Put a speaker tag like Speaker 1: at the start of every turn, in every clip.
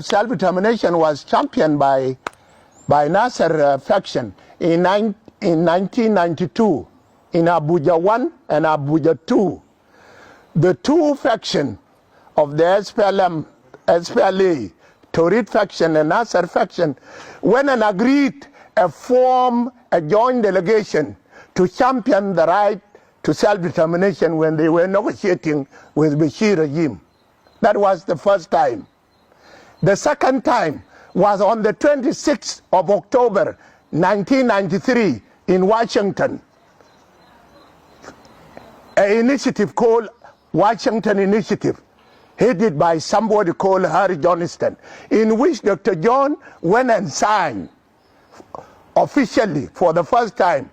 Speaker 1: Self-determination was championed by Nasser faction in 1992 in Abuja 1 and Abuja 2. The two factions of the SPLA, Taurid faction and Nasser faction, went and agreed to form a joint delegation to champion the right to self-determination when they were negotiating with Bashir regime. That was the first time. The second time was on the 26th of October 1993 in Washington. An initiative called Washington Initiative, headed by somebody called Harry Johnston, in which Dr. John went and signed officially for the first time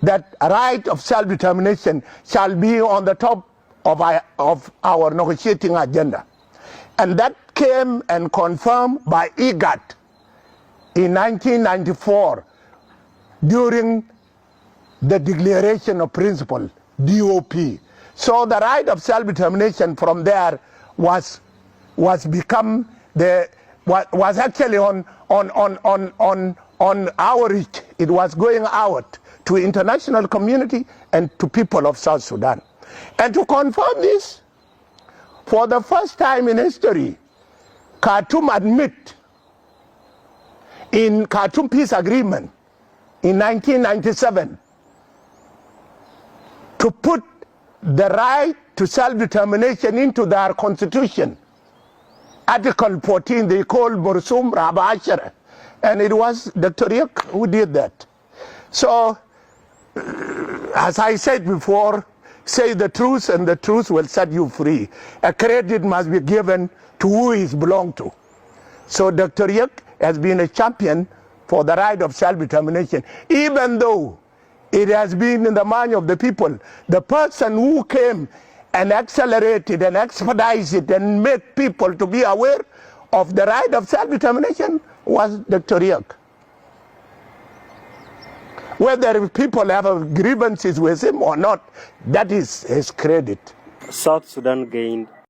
Speaker 1: that right of self-determination shall be on the top of our negotiating agenda. And that came and confirmed by IGAD in 1994 during the Declaration of Principle, DOP. So the right of self-determination from there was actually on our reach. It was going out to international community and to people of South Sudan. And to confirm this, for the first time in history, Khartoum admit in Khartoum Peace Agreement in 1997 to put the right to self-determination into their constitution. Article 14, they called Bursum Rabashara, and it was Dr. Riek who did that. So, as I said before, say the truth and the truth will set you free. A credit must be given to who it belongs to. So Dr. Riek has been a champion for the right of self-determination, even though it has been in the mind of the people. The person who came and accelerated and expedited and made people to be aware of the right of self-determination was Dr. Riek. Whether people have grievances with him or not, that is his credit.
Speaker 2: South Sudan gained